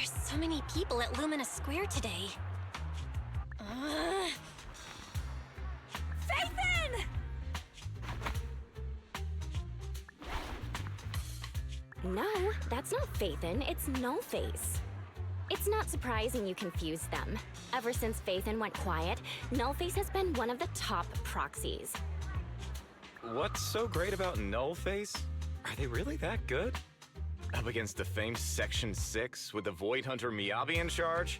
There's so many people at Lumina Square today. Phaethon! No, that's not Phaethon, it's Nullface. It's not surprising you confused them. Ever since Phaethon went quiet, Nullface has been one of the top proxies. What's so great about Nullface? Are they really that good? Up against the famed Section 6 with the Void Hunter Miyabi in charge?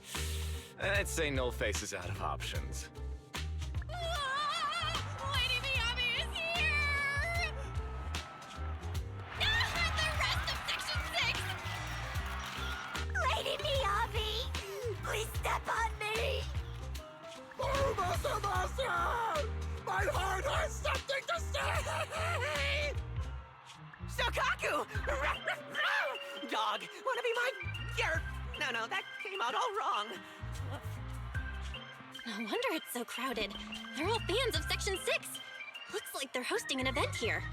I'd say Nullface is out of options. Lady Miyabi is here! The rest of Section 6! Lady Miyabi! Please step on me! Oh, Master! My heart has something to say! Shokaku! Dog, wanna be my... No, that came out all wrong. No wonder it's so crowded. They're all fans of Section 6. Looks like they're hosting an event here.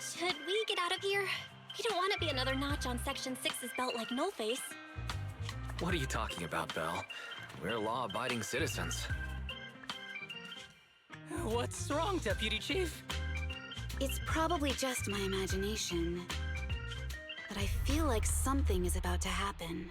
Should we get out of here? We don't want to be another notch on Section 6's belt like Nullface. What are you talking about, Belle? We're law-abiding citizens. What's wrong, Deputy Chief? It's probably just my imagination, but I feel like something is about to happen.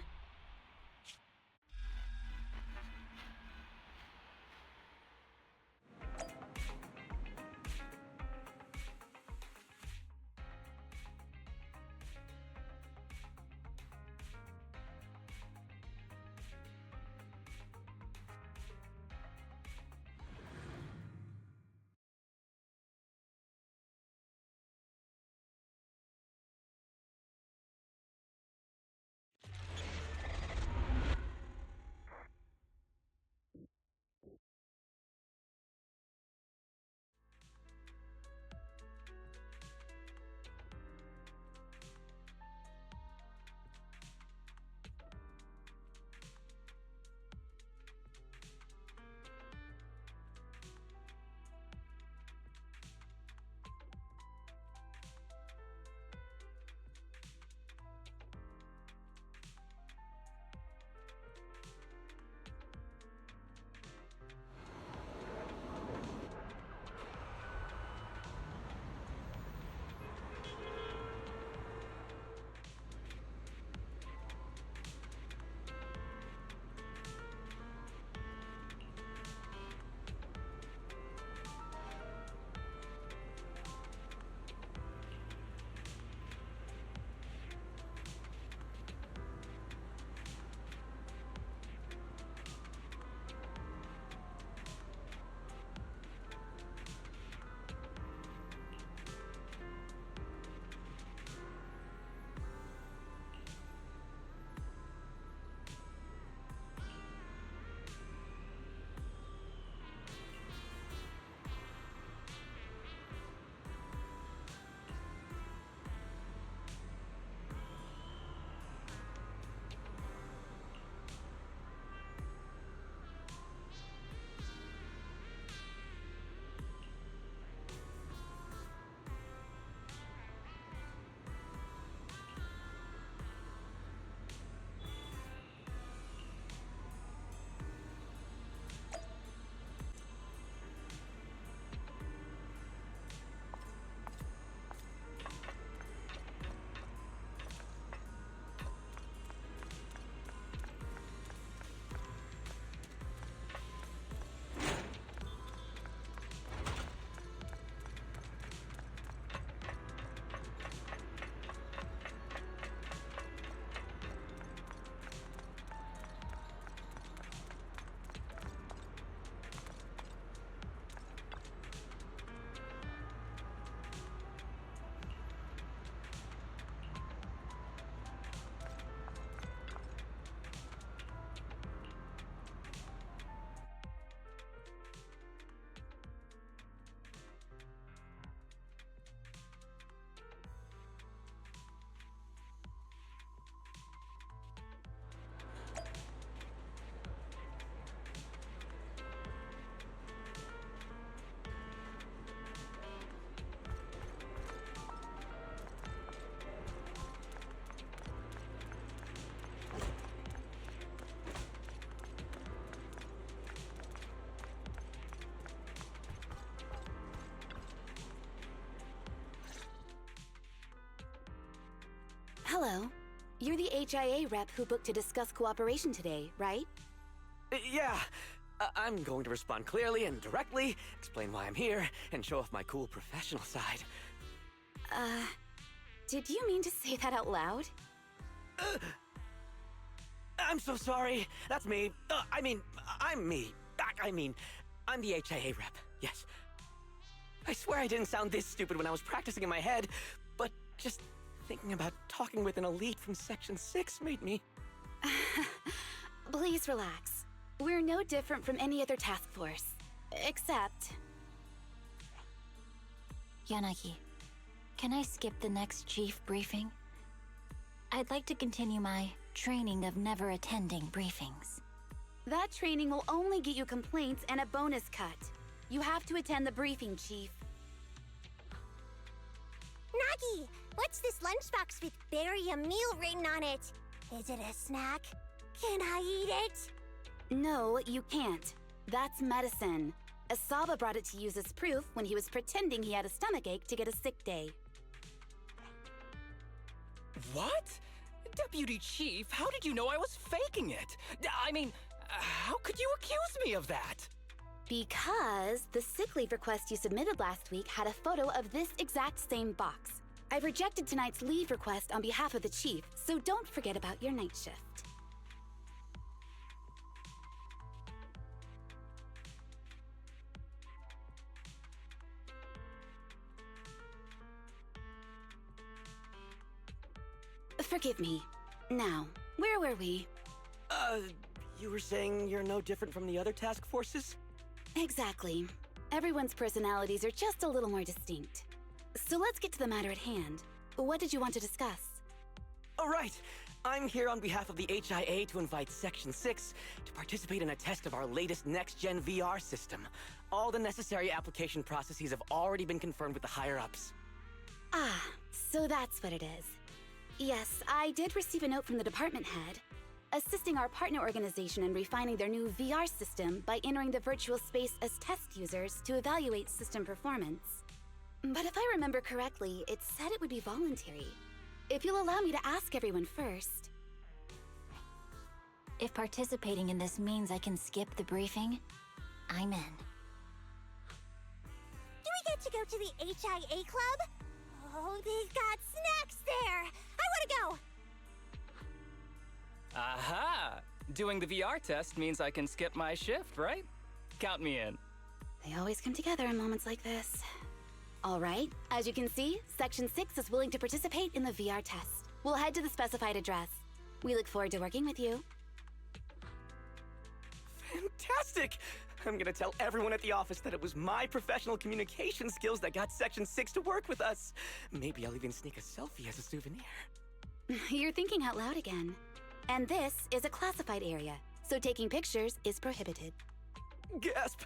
Hello. You're the HIA rep who booked to discuss cooperation today, right? Yeah. I'm going to respond clearly and directly, explain why I'm here, and show off my cool professional side. Did you mean to say that out loud? I'm so sorry. That's me. I'm me. I'm the HIA rep. Yes. I swear I didn't sound this stupid when I was practicing in my head, but just thinking about talking with an elite from Section 6 made me... Please relax. We're no different from any other task force. Except... Yanagi, can I skip the next chief briefing? I'd like to continue my training of never attending briefings. that training will only get you complaints and a bonus cut. You have to attend the briefing, Chief. Nagi, what's this lunchbox with "bury a meal" written on it? Is it a snack? Can I eat it? No, you can't. That's medicine. Asaba brought it to use as proof when he was pretending he had a stomachache to get a sick day. What? Deputy Chief, how did you know I was faking it? I mean, how could you accuse me of that? Because the sick leave request you submitted last week had a photo of this exact same box. I've rejected tonight's leave request on behalf of the Chief, so don't forget about your night shift. Forgive me. Now, where were we? You were saying you're no different from the other task forces? Exactly. Everyone's personalities are just a little more distinct. So let's get to the matter at hand. What did you want to discuss? All right. I'm here on behalf of the HIA to invite Section 6 to participate in a test of our latest next-gen VR system. All the necessary application processes have already been confirmed with the higher-ups. Ah, so that's what it is. Yes, I did receive a note from the department head, assisting our partner organization in refining their new VR system by entering the virtual space as test users to evaluate system performance. But if I remember correctly, it said it would be voluntary. If you'll allow me to ask everyone first. If participating in this means I can skip the briefing, I'm in. Do we get to go to the HIA club? Oh, they've got snacks there! I want to go! Aha! Doing the VR test means I can skip my shift, right? Count me in. They always come together in moments like this. All right, as you can see, Section 6 is willing to participate in the VR test. We'll head to the specified address. We look forward to working with you. Fantastic! I'm gonna tell everyone at the office that it was my professional communication skills that got Section 6 to work with us. Maybe I'll even sneak a selfie as a souvenir. You're thinking out loud again. And this is a classified area, so taking pictures is prohibited. Gasp!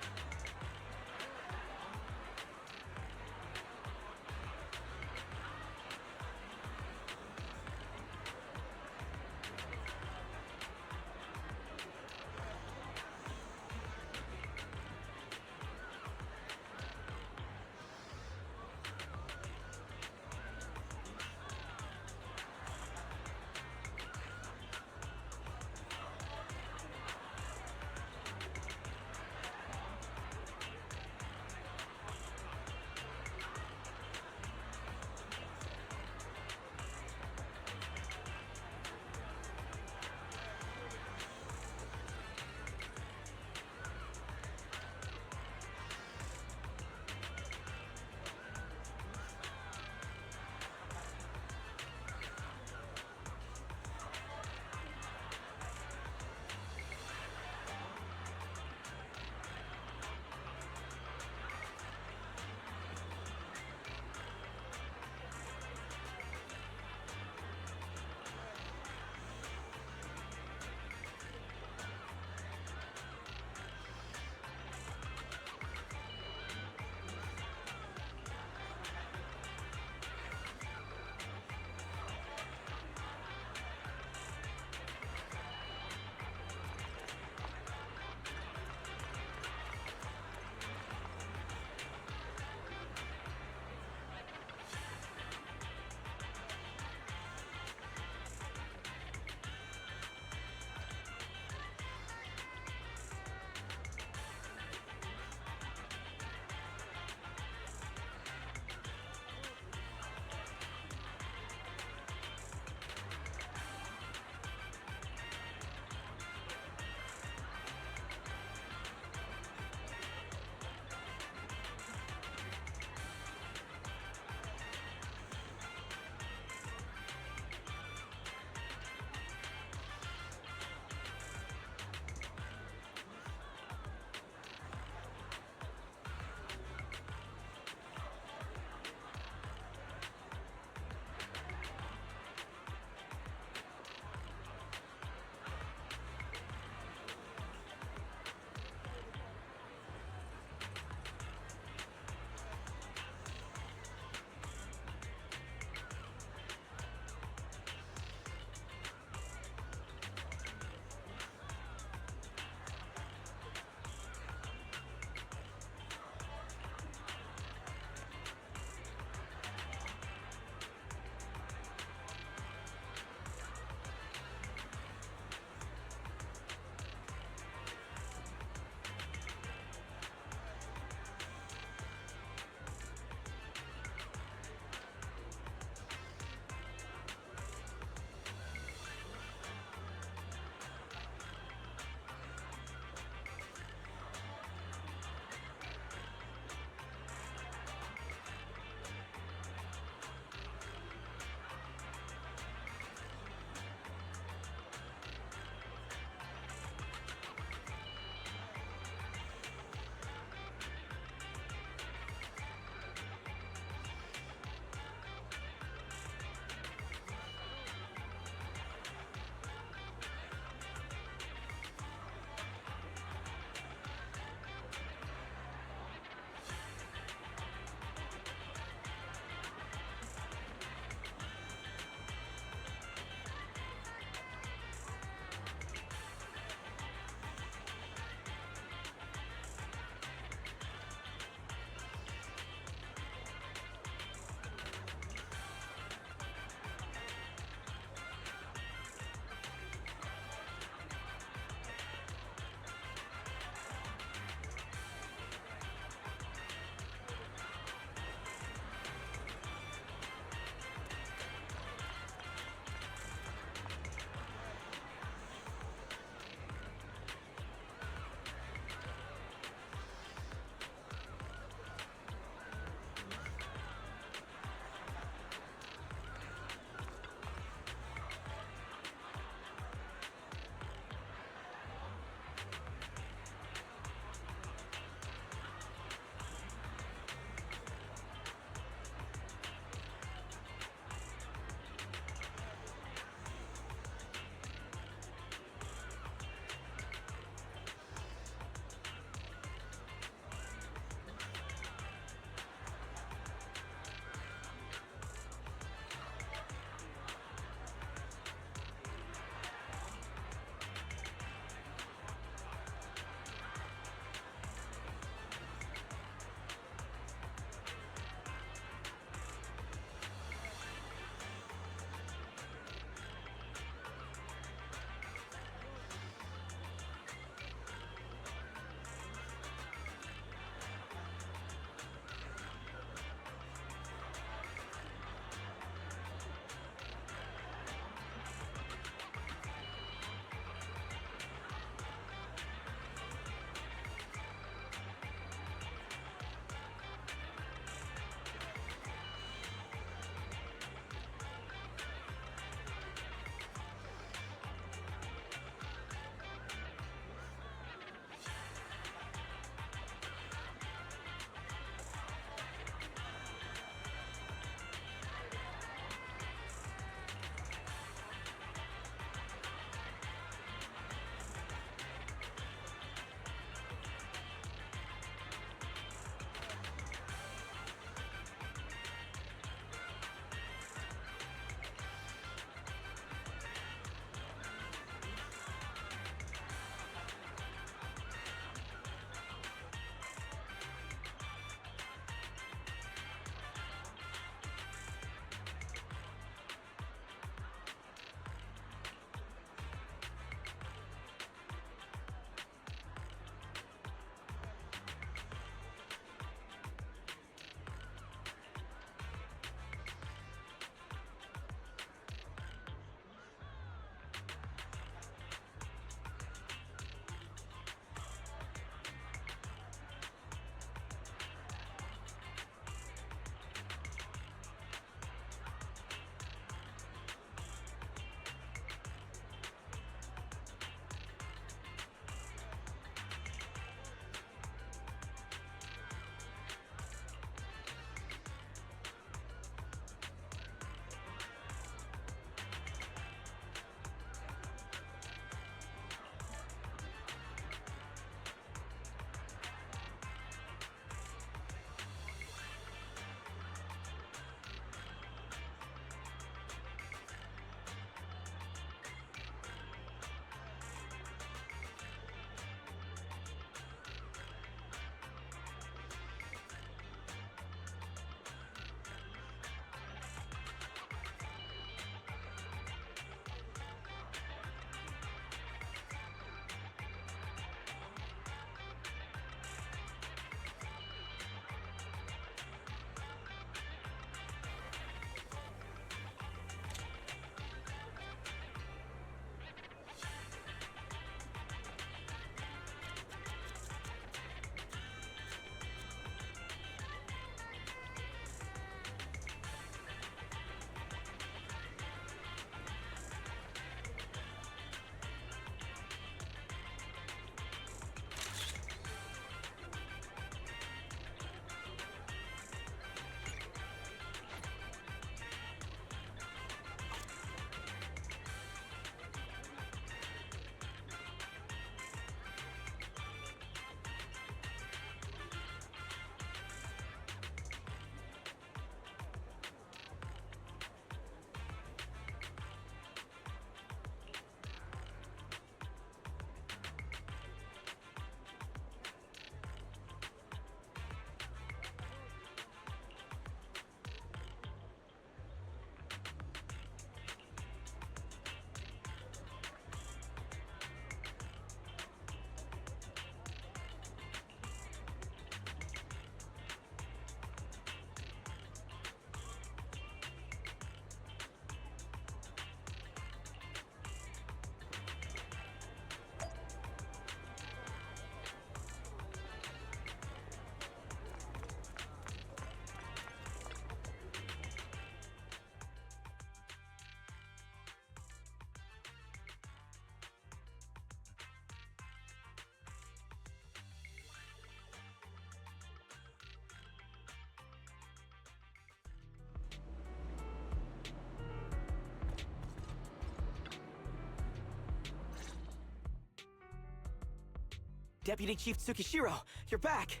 Deputy Chief Tsukishiro, you're back!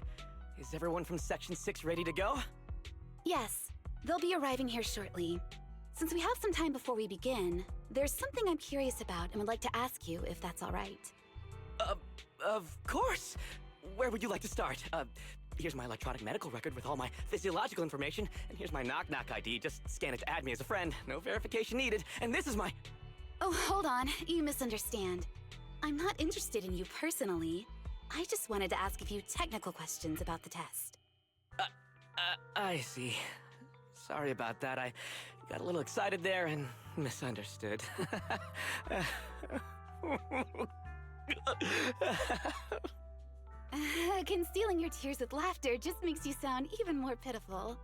Is everyone from Section 6 ready to go? Yes, they'll be arriving here shortly. Since we have some time before we begin, there's something I'm curious about and would like to ask you if that's all right. Of course! Where would you like to start? Here's my electronic medical record with all my physiological information, and here's my knock-knock ID. Just scan it to add me as a friend. No verification needed. And this is my... Oh, hold on. You misunderstand. I'm not interested in you personally. I just wanted to ask a few technical questions about the test. I see. Sorry about that. I got a little excited there and misunderstood. Concealing your tears with laughter just makes you sound even more pitiful.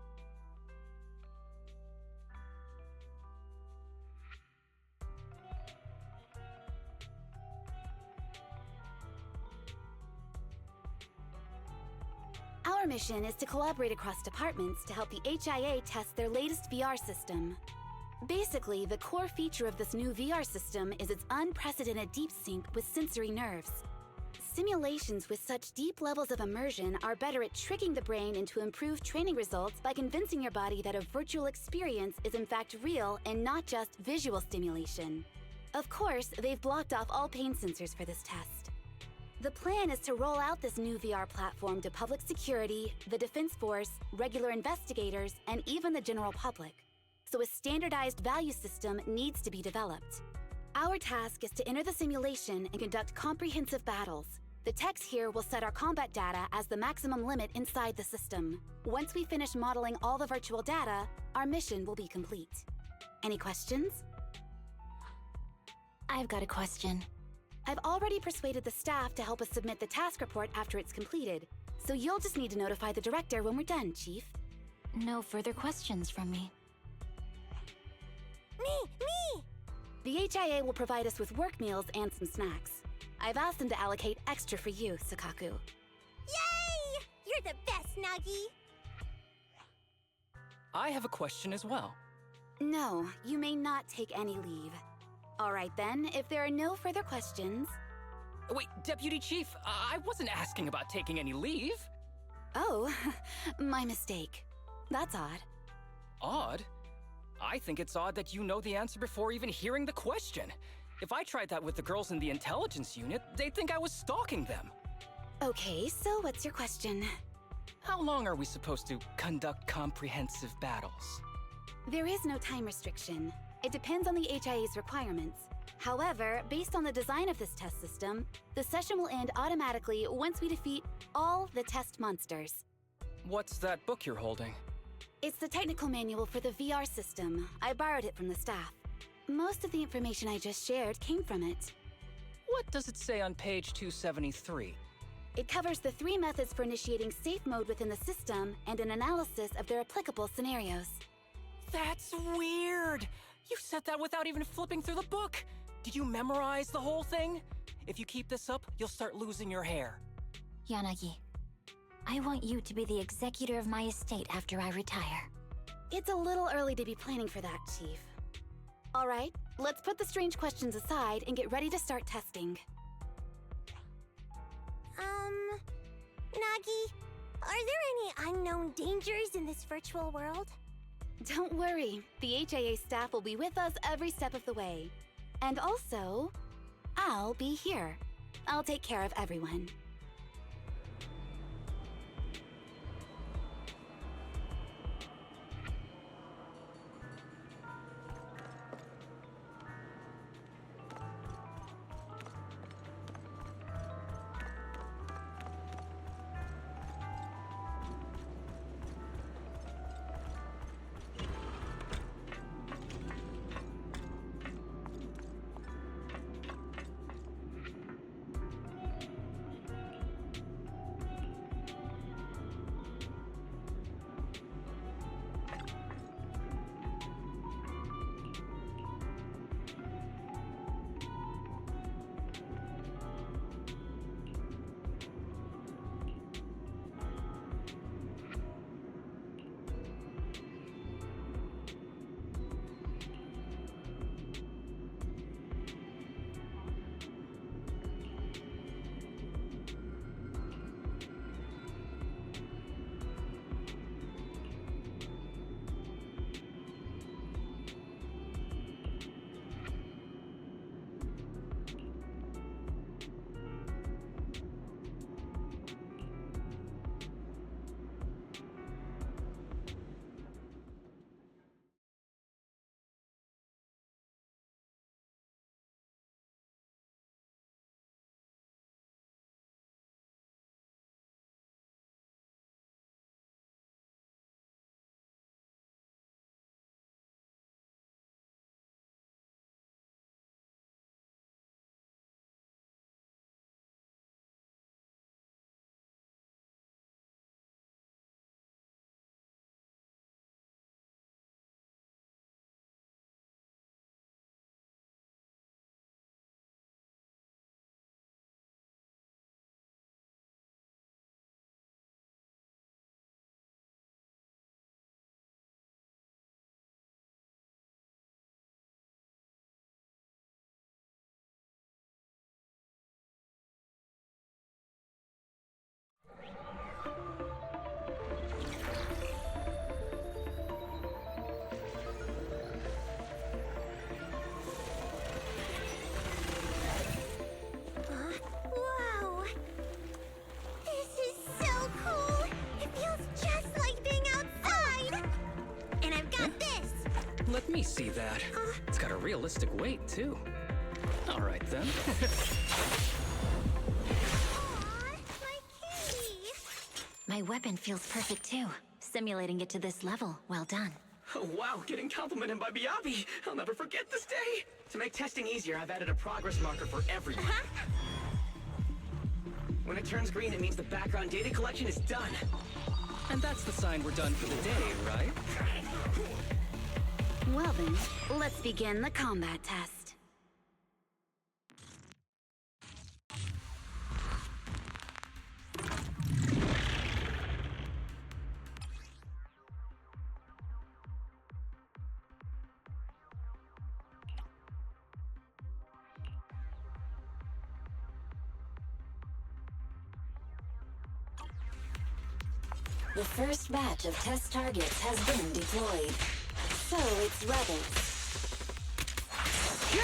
Our mission is to collaborate across departments to help the HIA test their latest VR system. Basically, the core feature of this new VR system is its unprecedented deep sync with sensory nerves. Simulations with such deep levels of immersion are better at tricking the brain into improved training results by convincing your body that a virtual experience is in fact real and not just visual stimulation. Of course, they've blocked off all pain sensors for this test. The plan is to roll out this new VR platform to public security, the Defense Force, regular investigators, and even the general public. So a standardized value system needs to be developed. Our task is to enter the simulation and conduct comprehensive battles. The techs here will set our combat data as the maximum limit inside the system. Once we finish modeling all the virtual data, our mission will be complete. Any questions? I've got a question. I've already persuaded the staff to help us submit the task report after it's completed, so you'll just need to notify the director when we're done, Chief. No further questions from me. Me! The HIA will provide us with work meals and some snacks. I've asked them to allocate extra for you, Sakaku. Yay! You're the best, Nagi! I have a question as well. No, you may not take any leave. All right then, if there are no further questions... Wait, Deputy Chief, I wasn't asking about taking any leave. Oh, my mistake. That's odd. Odd? I think it's odd that you know the answer before even hearing the question. If I tried that with the girls in the intelligence unit, they'd think I was stalking them. Okay, so what's your question? How long are we supposed to conduct comprehensive battles? There is no time restriction. It depends on the HIA's requirements. However, based on the design of this test system, the session will end automatically once we defeat all the test monsters. What's that book you're holding? It's the technical manual for the VR system. I borrowed it from the staff. Most of the information I just shared came from it. What does it say on page 273? It covers the 3 methods for initiating safe mode within the system and an analysis of their applicable scenarios. That's weird! You said that without even flipping through the book! Did you memorize the whole thing? If you keep this up, you'll start losing your hair. Yanagi, I want you to be the executor of my estate after I retire. It's a little early to be planning for that, Chief. All right, let's put the strange questions aside and get ready to start testing. Nagi, are there any unknown dangers in this virtual world? Don't worry, the HIA staff will be with us every step of the way. And also, I'll be here. I'll take care of everyone. me see that. It's got a realistic weight, too. All right, then. Aw, my kitty! My weapon feels perfect too. Simulating it to this level, well done. Oh, wow, getting complimented by Miyabi. I'll never forget this day. To make testing easier, I've added a progress marker for everyone. When it turns green, it means the background data collection is done. And that's the sign we're done for the day, right? Well then, let's begin the combat test. The first batch of test targets has been deployed. So it's rebels.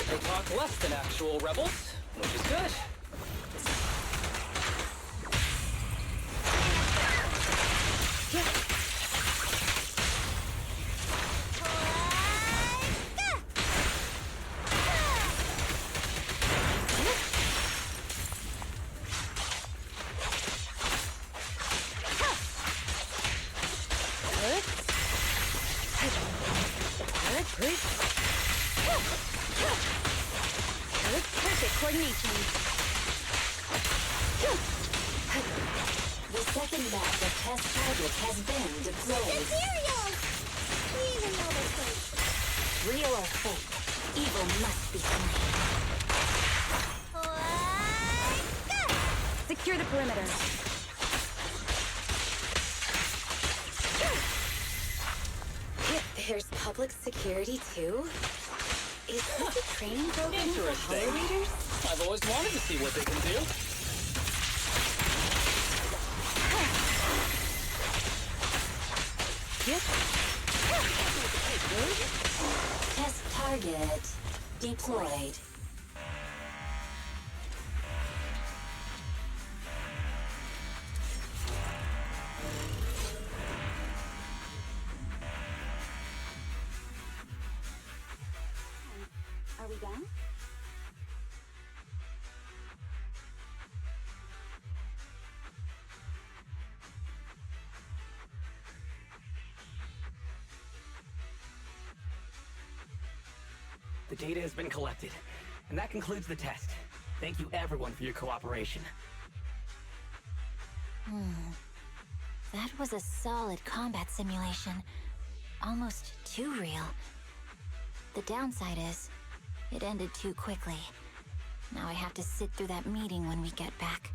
They talk less than actual rebels, which is good. Perfect coordination. The second batch of test targets has been deployed. Materials! Even though they're fake. Real or fake, evil must be slain. Secure the perimeter. There's public security too? Is this a training program for Interesting. Hollow Readers? I've always wanted to see what they can do. Test target deployed. Are we done? The data has been collected, and that concludes the test. Thank you everyone for your cooperation. That was a solid combat simulation. Almost too real. The downside is, it ended too quickly. Now I have to sit through that meeting when we get back.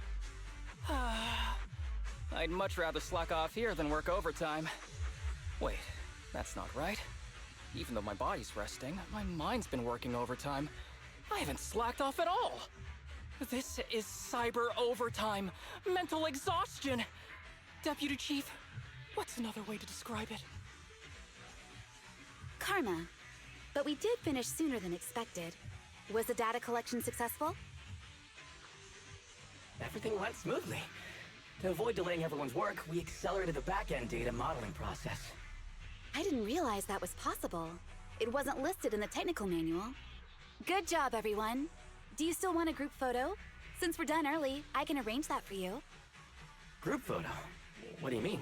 I'd much rather slack off here than work overtime. Wait, that's not right. Even though my body's resting, my mind's been working overtime. I haven't slacked off at all. This is cyber overtime. Mental exhaustion. Deputy Chief, what's another way to describe it? Karma. But we did finish sooner than expected. Was the data collection successful? Everything went smoothly. To avoid delaying everyone's work, we accelerated the back-end data modeling process. I didn't realize that was possible. It wasn't listed in the technical manual. Good job, everyone. Do you still want a group photo? Since we're done early, I can arrange that for you. Group photo? What do you mean?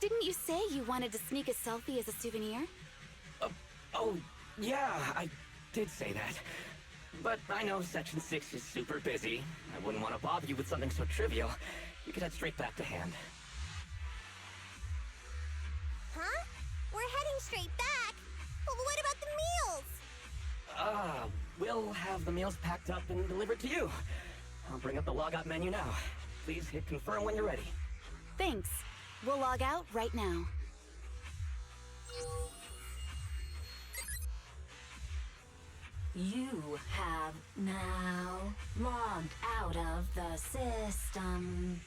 Didn't you say you wanted to sneak a selfie as a souvenir? Oh, yeah, I did say that. But I know Section 6 is super busy. I wouldn't want to bother you with something so trivial. You could head straight back to hand. Huh? We're heading straight back. But what about the meals? We'll have the meals packed up and delivered to you. I'll bring up the logout menu now. Please hit confirm when you're ready. Thanks. We'll log out right now. You have now logged out of the system.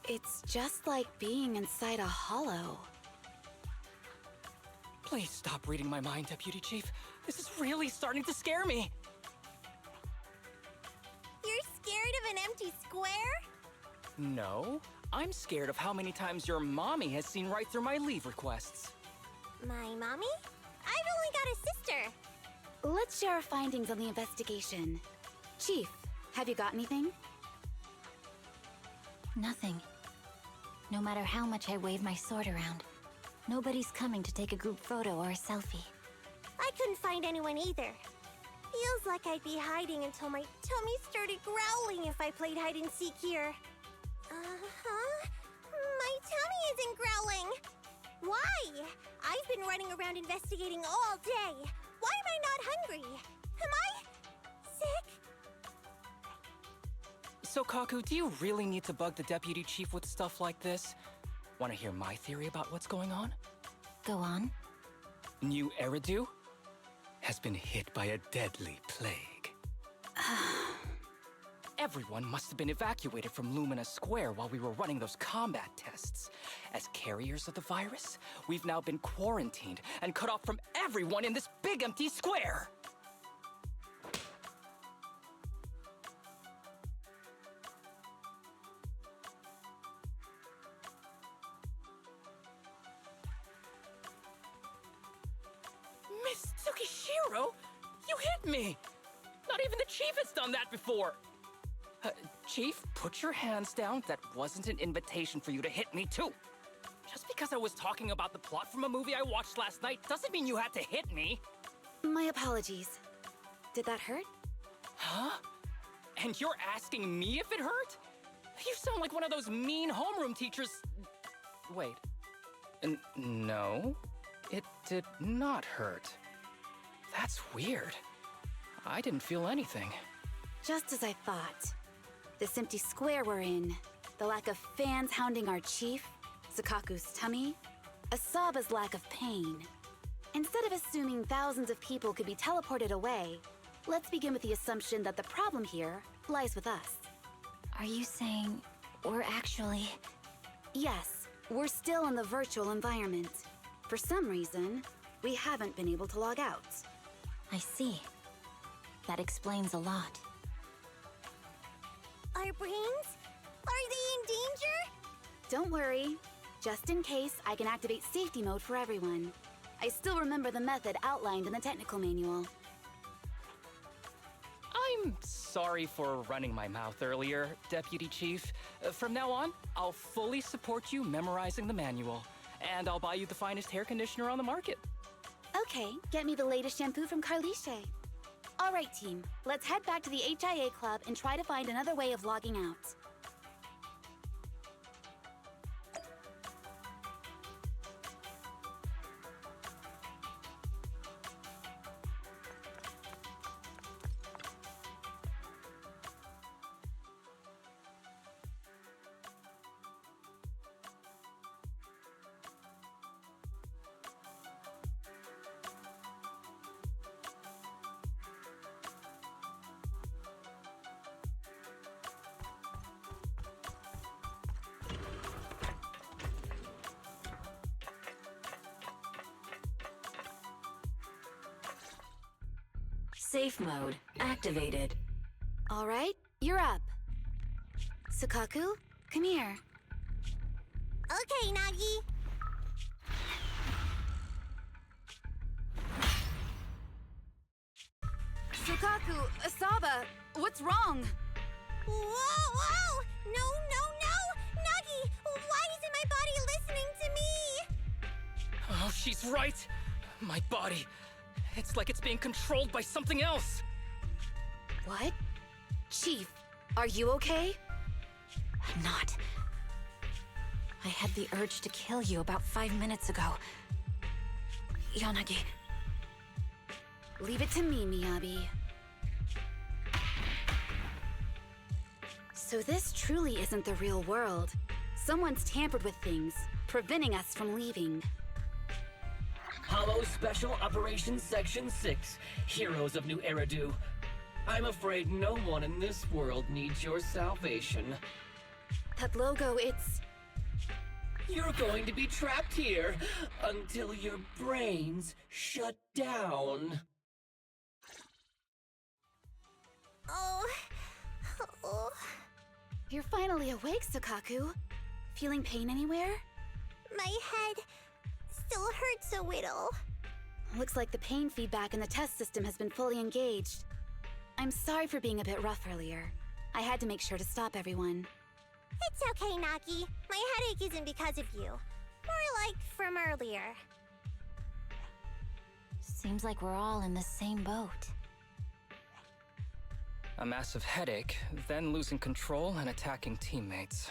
It's just like being inside a hollow. Please stop reading my mind, Deputy Chief. This is really starting to scare me. You're scared of an empty square? No, I'm scared of how many times your mommy has seen right through my leave requests. My mommy? I've only got a sister. Let's share our findings on the investigation. Chief, have you got anything? Nothing. No matter how much I wave my sword around, nobody's coming to take a group photo or a selfie. I couldn't find anyone either. Feels like I'd be hiding until my tummy started growling if I played hide and seek here. Uh-huh. My tummy isn't growling. Why? I've been running around investigating all day. Why am I not hungry? Am I sick? So, Kaku, do you really need to bug the Deputy Chief with stuff like this? Want to hear my theory about what's going on? Go on. New Eridu has been hit by a deadly plague. Everyone must have been evacuated from Lumina Square while we were running those combat tests. As carriers of the virus, we've now been quarantined and cut off from everyone in this big empty square. Miss Tsukishiro, you hit me! Not even the Chief has done that before! Chief, put your hands down. That wasn't an invitation for you to hit me, too. Just because I was talking about the plot from a movie I watched last night doesn't mean you had to hit me. My apologies. Did that hurt? Huh? And you're asking me if it hurt? You sound like one of those mean homeroom teachers. Wait. No, it did not hurt. That's weird. I didn't feel anything. Just as I thought. This empty square we're in, the lack of fans hounding our chief, Sukaku's tummy, Asaba's lack of pain. Instead of assuming thousands of people could be teleported away, let's begin with the assumption that the problem here lies with us. Are you saying we're actually... Yes, we're still in the virtual environment. For some reason, we haven't been able to log out. I see. That explains a lot. Our brains? Are they in danger? Don't worry. Just in case, I can activate safety mode for everyone. I still remember the method outlined in the technical manual. I'm sorry for running my mouth earlier, Deputy Chief. From now on, I'll fully support you memorizing the manual. And I'll buy you the finest hair conditioner on the market. Okay, get me the latest shampoo from Carliche. All right, team. Let's head back to the HIA Club and try to find another way of logging out. Safe mode activated. All right, you're up. Sukaku, come here. Okay, Nagi. Sukaku, Asaba, what's wrong? Whoa! No! Nagi, why isn't my body listening to me? Oh, she's right. My body. It's like it's being controlled by something else. What? Chief, are you okay? I'm not. I had the urge to kill you about 5 minutes ago. Yanagi. Leave it to me, Miyabi. So this truly isn't the real world. Someone's tampered with things, preventing us from leaving. Hollow Special Operations Section 6, Heroes of New Eridu. I'm afraid no one in this world needs your salvation. That logo, it's... You're going to be trapped here until your brains shut down. Oh. Oh. You're finally awake, Sukaku. Feeling pain anywhere? My head still hurts a little. Looks like the pain feedback in the test system has been fully engaged. I'm sorry for being a bit rough earlier. I had to make sure to stop everyone. It's okay, Nagi. My headache isn't because of you. More like from earlier. Seems like we're all in the same boat. A massive headache, then losing control and attacking teammates.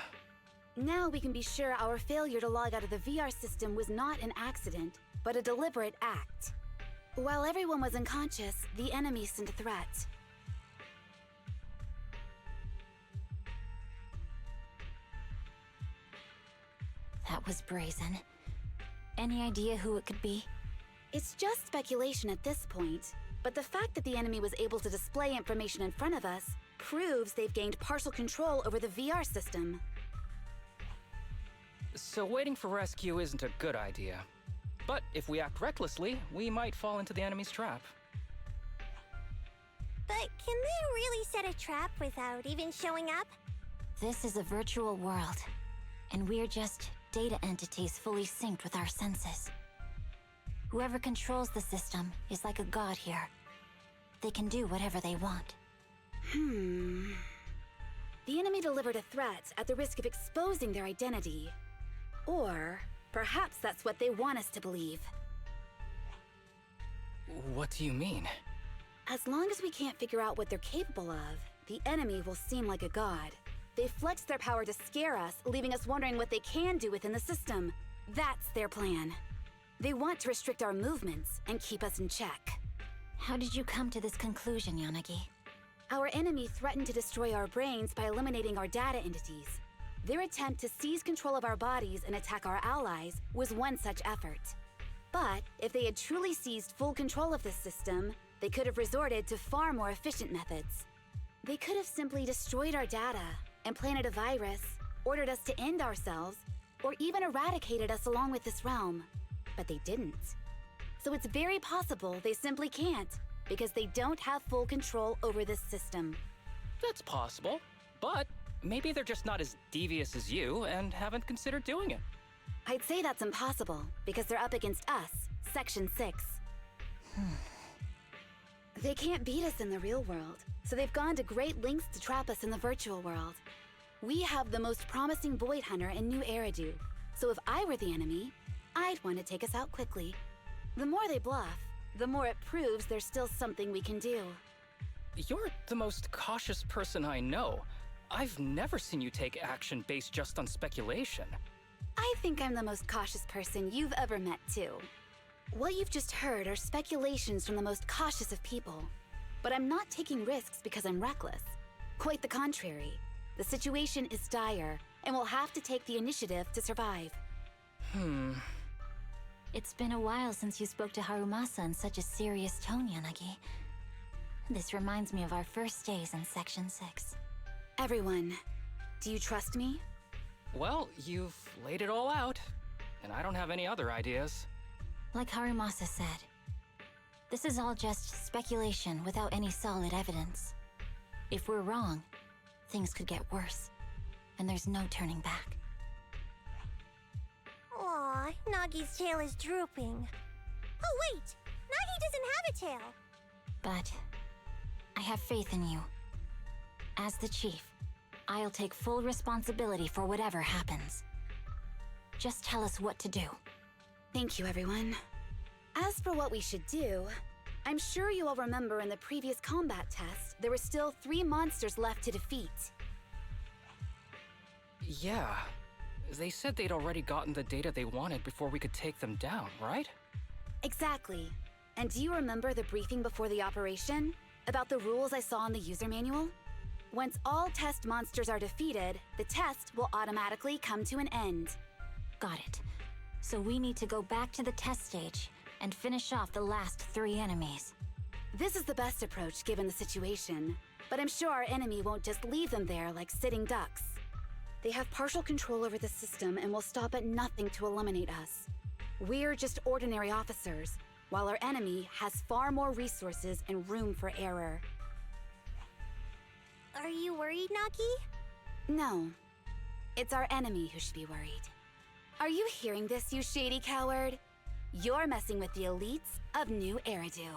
Now we can be sure our failure to log out of the VR system was not an accident, but a deliberate act. While everyone was unconscious, the enemy sent a threat. That was brazen. Any idea who it could be? It's just speculation at this point, but the fact that the enemy was able to display information in front of us proves they've gained partial control over the VR system. So waiting for rescue isn't a good idea. But if we act recklessly, we might fall into the enemy's trap. But can they really set a trap without even showing up? This is a virtual world, and we're just data entities fully synced with our senses. Whoever controls the system is like a god here. They can do whatever they want. The enemy delivered a threat at the risk of exposing their identity. Or perhaps that's what they want us to believe. What do you mean? As long as we can't figure out what they're capable of, the enemy will seem like a god. They flex their power to scare us, leaving us wondering what they can do within the system. That's their plan. They want to restrict our movements and keep us in check. How did you come to this conclusion, Yanagi? Our enemy threatened to destroy our brains by eliminating our data entities. Their attempt to seize control of our bodies and attack our allies was one such effort. But if they had truly seized full control of this system, they could have resorted to far more efficient methods. They could have simply destroyed our data, implanted a virus, ordered us to end ourselves, or even eradicated us along with this realm. But they didn't. So it's very possible they simply can't, because they don't have full control over this system. That's possible, but maybe they're just not as devious as you and haven't considered doing it. I'd say that's impossible, because they're up against us, Section 6. They can't beat us in the real world, so they've gone to great lengths to trap us in the virtual world. We have the most promising Void Hunter in New Eridu, so if I were the enemy, I'd want to take us out quickly. The more they bluff, the more it proves there's still something we can do. You're the most cautious person I know. I've never seen you take action based just on speculation. I think I'm the most cautious person you've ever met, too. What you've just heard are speculations from the most cautious of people. But I'm not taking risks because I'm reckless. Quite the contrary. The situation is dire, and we'll have to take the initiative to survive. It's been a while since you spoke to Harumasa in such a serious tone, Yanagi. This reminds me of our first days in Section 6. Everyone, do you trust me? Well, you've laid it all out, and I don't have any other ideas. Like Harumasa said, this is all just speculation without any solid evidence. If we're wrong, things could get worse, and there's no turning back. Aw, Nagi's tail is drooping. Oh wait, Nagi doesn't have a tail. But I have faith in you. As the chief, I'll take full responsibility for whatever happens. Just tell us what to do. Thank you, everyone. As for what we should do, I'm sure you all remember in the previous combat test, there were still 3 monsters left to defeat. Yeah. They said they'd already gotten the data they wanted before we could take them down, right? Exactly. And do you remember the briefing before the operation? About the rules I saw in the user manual? Once all test monsters are defeated, the test will automatically come to an end. Got it. So we need to go back to the test stage and finish off the last 3 enemies. This is the best approach given the situation, but I'm sure our enemy won't just leave them there like sitting ducks. They have partial control over the system and will stop at nothing to eliminate us. We're just ordinary officers, while our enemy has far more resources and room for error. Are you worried, Naki? No. It's our enemy who should be worried. Are you hearing this, you shady coward? You're messing with the elites of New Eridu.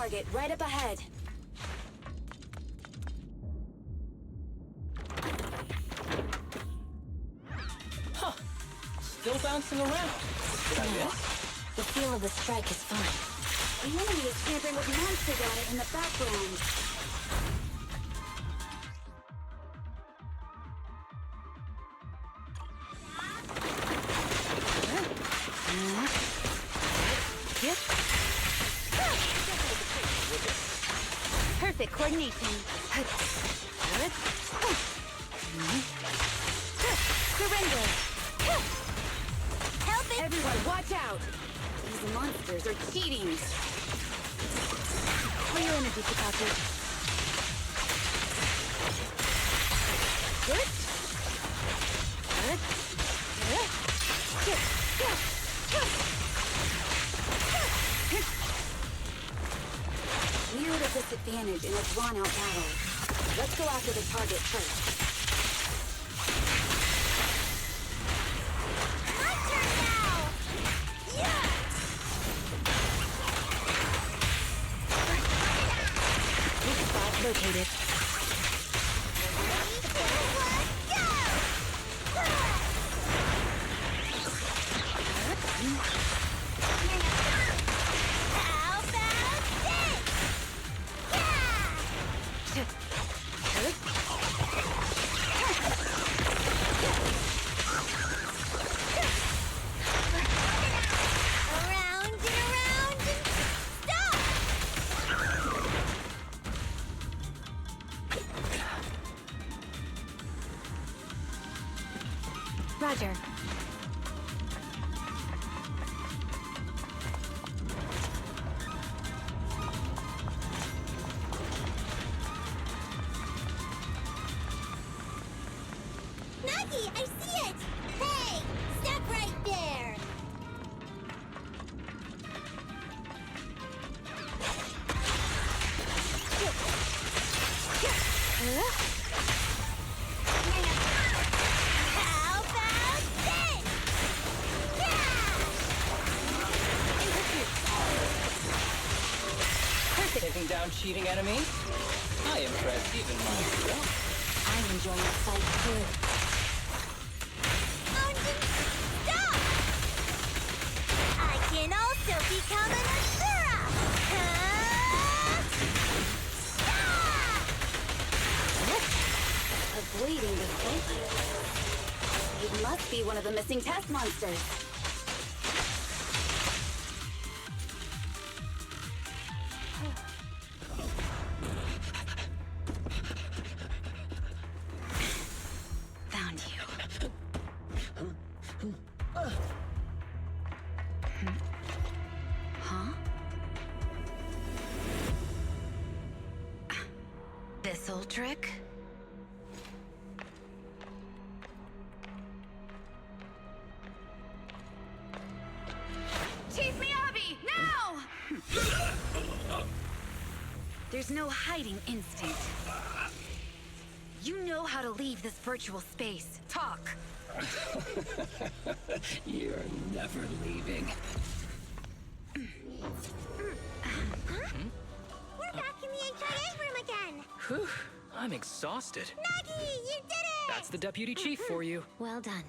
target right up ahead. Huh. Still bouncing around. Did I miss? The feel of the strike is fine. The enemy is tampering with monster data in the background. Perfect coordination. Surrender. Help it! Everyone, watch out! These monsters are cheating. Clear energy capacity. Good. We're at a disadvantage in a drawn-out battle. Let's go after the target first. My turn now! Yeah! Weak spot located. How about this? Around and around and stop! Roger. Nuggy, I see it! Hey, stop right there! How about this? Taking down cheating enemies? I impressed even myself. I'm enjoying the fight too. Stop! I can also become an Asura! Avoiding the fight. It must be one of the missing test monsters. Found you. Huh? This old trick? Chief Miyabi, now! There's no hiding instinct. You know how to leave this virtual space. Talk. You're never leaving. We're back in the HIA room again! Whew. I'm exhausted. Nuggy, you did it! That's the deputy chief for you. Well done.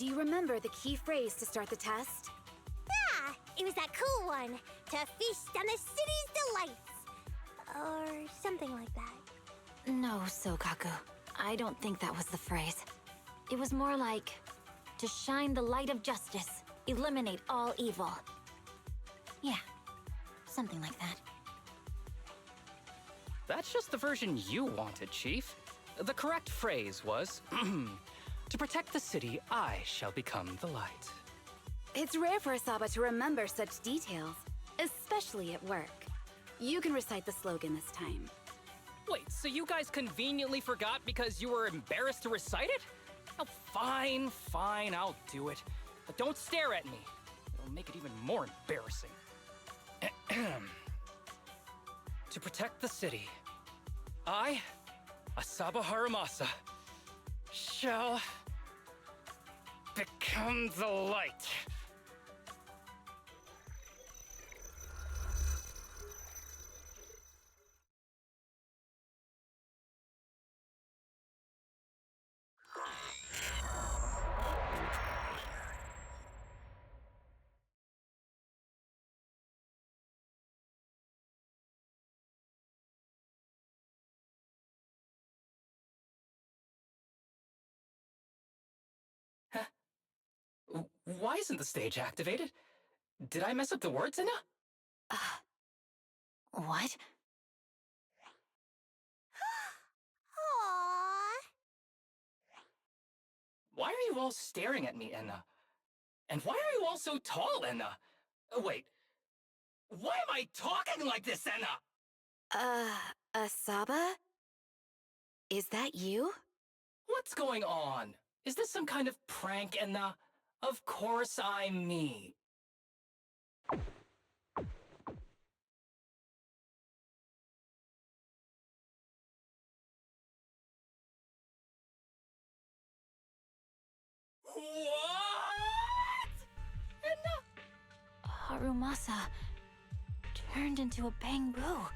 Do you remember the key phrase to start the test? Ah, it was that cool one. To feast on the city's delights. Or something like that. No, Sokaku. I don't think that was the phrase. It was more like, to shine the light of justice, eliminate all evil. Yeah, something like that. That's just the version you wanted, Chief. The correct phrase was, to protect the city, I shall become the light. It's rare for Asaba to remember such details, especially at work. You can recite the slogan this time. Wait, so you guys conveniently forgot because you were embarrassed to recite it? Oh, fine, I'll do it. But don't stare at me. It'll make it even more embarrassing. To protect the city, I, Asaba Harumasa, shall become the light. Why isn't the stage activated? Did I mess up the words, Inna? What? Aww. Why are you all staring at me, Enna? And why are you all so tall, Enna? Wait. Why am I talking like this, Enna? Asaba? Is that you? What's going on? Is this some kind of prank, Enna? Of course I'm me. What? Enna? Harumasa turned into a bamboo.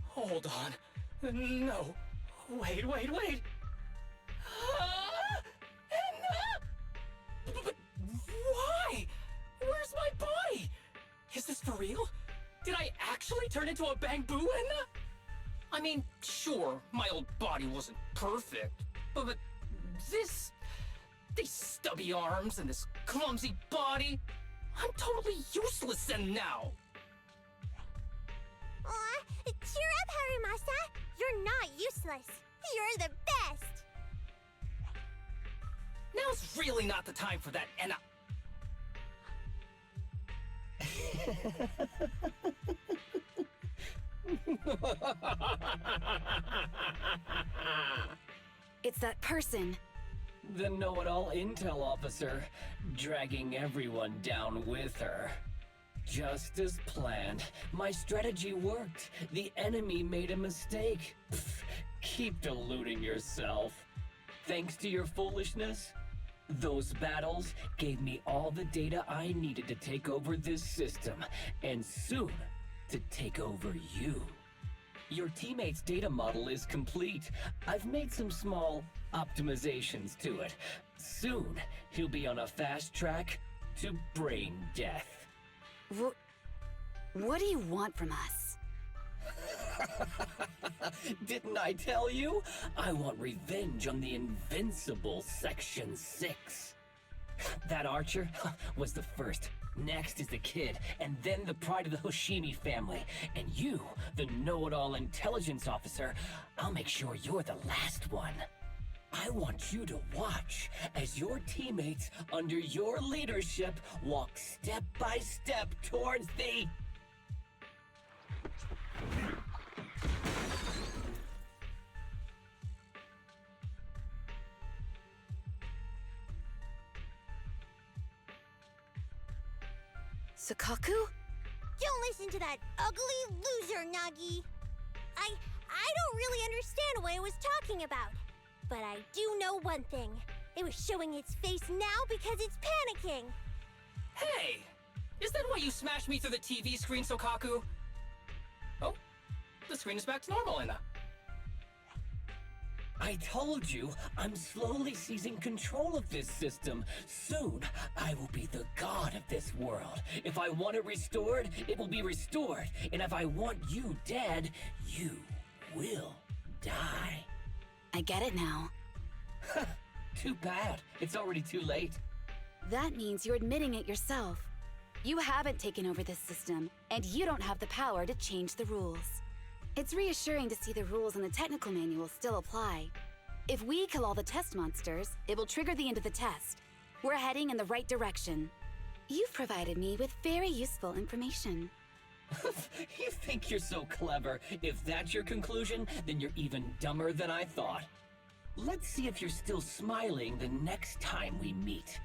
Hold on. No. Wait. Enna? But why? Where's my body? Is this for real? Did I actually turn into a bamboo, Enna? I mean, sure, my old body wasn't perfect, but this... these stubby arms and this clumsy body... I'm totally useless now! Aw, cheer up, Harumasa. You're not useless. You're the best. Now's really not the time for that, Enna. It's that person. The know-it-all intel officer, dragging everyone down with her. Just as planned. My strategy worked. The enemy made a mistake. Pfft, keep deluding yourself. Thanks to your foolishness, those battles gave me all the data I needed to take over this system, and soon to take over you. Your teammate's data model is complete. I've made some small optimizations to it. Soon, he'll be on a fast track to brain death. What do you want from us? Didn't I tell you? I want revenge on the invincible Section 6. That archer was the first. Next is the kid, and then the pride of the Hoshimi family. And you, the know-it-all intelligence officer, I'll make sure you're the last one. I want you to watch as your teammates under your leadership walk step by step towards the... Sokaku? Don't listen to that ugly loser, Nagi. I don't really understand what it was talking about. But I do know one thing. It was showing its face now because it's panicking. Hey! Is that why you smashed me through the TV screen, Sokaku? Oh, the screen is back to normal, Enna. I told you, I'm slowly seizing control of this system. Soon, I will be the god of this world. If I want it restored, it will be restored. And if I want you dead, you will die. I get it now. Too bad. It's already too late. That means you're admitting it yourself. You haven't taken over this system, and you don't have the power to change the rules. It's reassuring to see the rules in the technical manual still apply. If we kill all the test monsters, it will trigger the end of the test. We're heading in the right direction. You've provided me with very useful information. You think you're so clever. If that's your conclusion, then you're even dumber than I thought. Let's see if you're still smiling the next time we meet.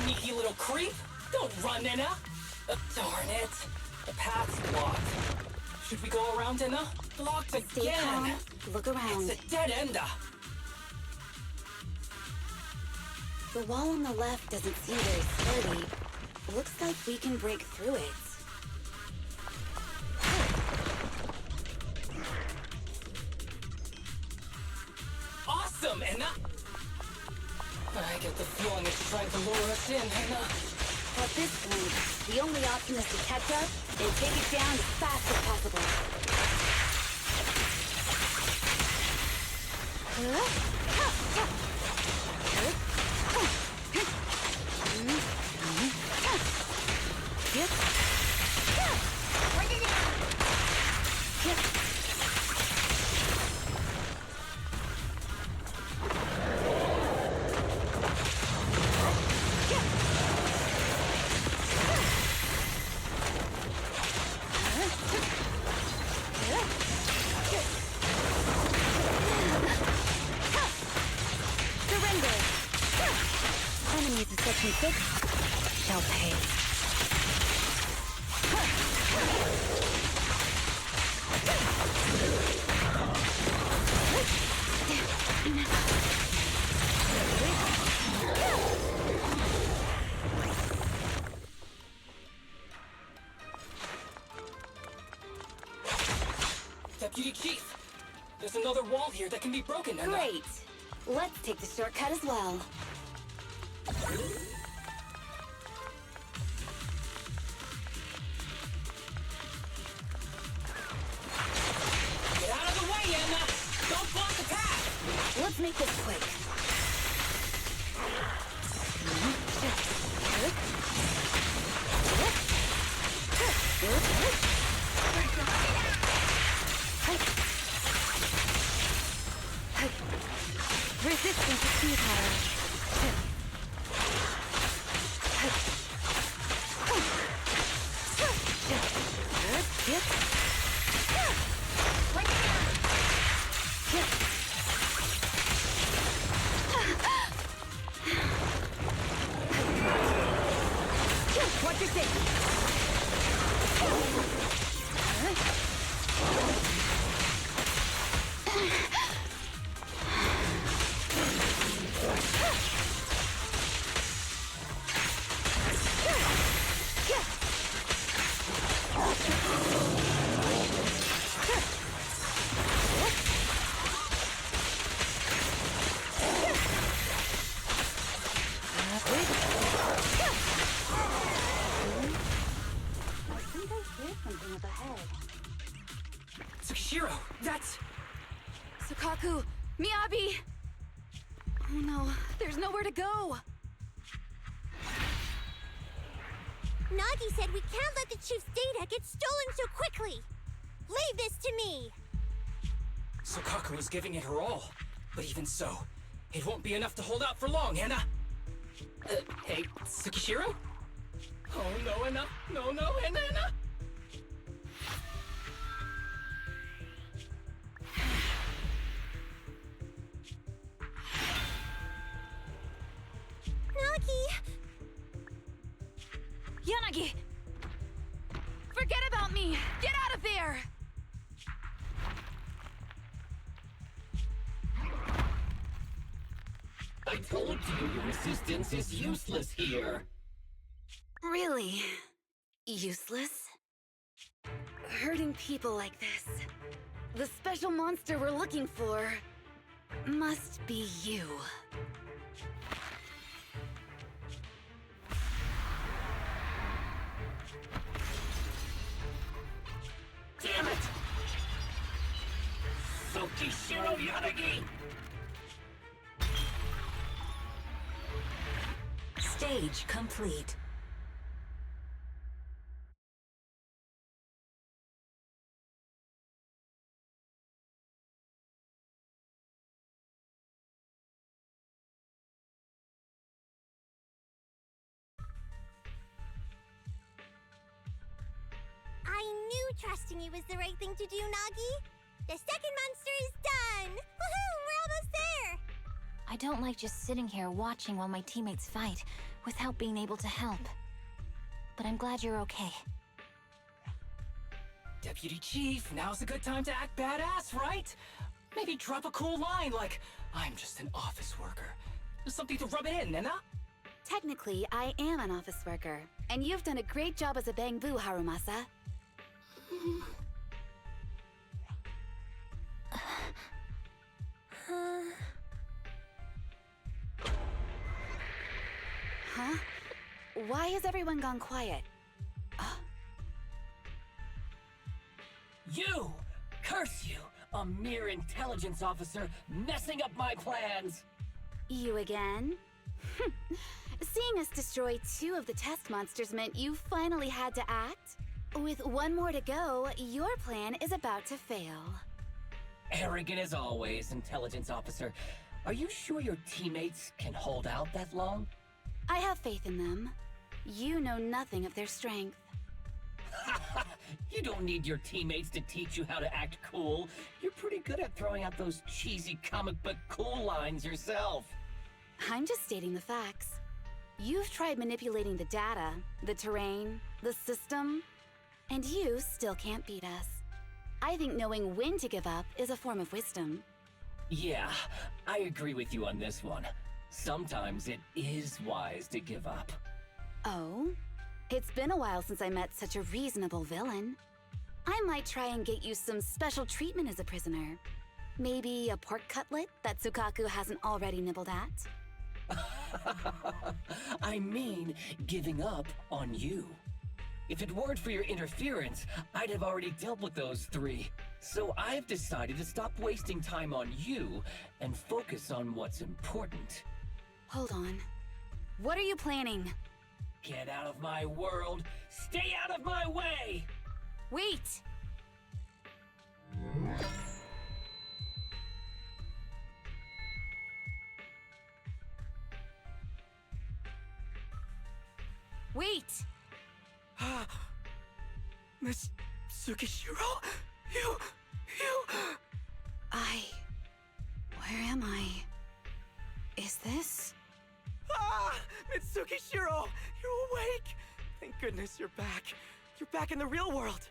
Sneaky little creep! Don't run, Inna! Darn it! The path's blocked. Should we go around, Inna? Blocked Stay again! calm. Look around. It's a dead end. The wall on the left doesn't seem very sturdy. Looks like we can break through it. Awesome, Enna! I get the feeling it's trying to lure us in, Enna. At this point, the only option is to catch up and take it down as fast as possible. Enemies of Section 6 shall pay. Deputy Chief, there's another wall here that can be broken, Enna. Great. Let's take the shortcut as well. Get out of the way, Enna! Don't block the path! Let's make this quick. Resistance is futile. Watch your safety. Tsukishiro, that's... Sukaku, Miyabi! Oh no, there's nowhere to go! Nagi said we can't let the chief's data get stolen so quickly. Leave this to me. Sukaku is giving it her all. But even so, it won't be enough to hold out for long, Enna. Hey, Tsukishiro? Oh no, Enna. No, no, Enna. Nagi! Yanagi! Forget about me! Get out of there! I told you your resistance is useless here. Really? Useless? Hurting people like this. The special monster we're looking for must be you. Damn it! Tsukishiro Yanagi! Stage complete. I knew trusting you was the right thing to do, Nagi. The second monster is done! Woohoo! We're almost there! I don't like just sitting here watching while my teammates fight without being able to help. But I'm glad you're okay. Deputy Chief, now's a good time to act badass, right? Maybe drop a cool line like, I'm just an office worker. something to rub it in, and Technically, I am an office worker, and you've done a great job as a bamboo, Harumasa. Huh? Why has everyone gone quiet? You! Curse you! A mere intelligence officer messing up my plans! You again? Seeing us destroy 2 of the test monsters meant you finally had to act? With 1 more to go, your plan is about to fail. Arrogant as always, intelligence officer. Are you sure your teammates can hold out that long? I have faith in them. You know nothing of their strength. You don't need your teammates to teach you how to act cool. You're pretty good at throwing out those cheesy comic book cool lines yourself. I'm just stating the facts. You've tried manipulating the data, the terrain, the system, and you still can't beat us. I think knowing when to give up is a form of wisdom. Yeah, I agree with you on this one. Sometimes it is wise to give up. Oh? It's been a while since I met such a reasonable villain. I might try and get you some special treatment as a prisoner. Maybe a pork cutlet that Tsukaku hasn't already nibbled at? I mean, giving up on you. If it weren't for your interference, I'd have already dealt with those 3. So I've decided to stop wasting time on you and focus on what's important. Hold on. What are you planning? Get out of my world! Stay out of my way! Wait! Wait! Miss Tsukishiro? You... Where am I? Is this? Mitsuki Shiro! You're awake! Thank goodness you're back. You're back in the real world.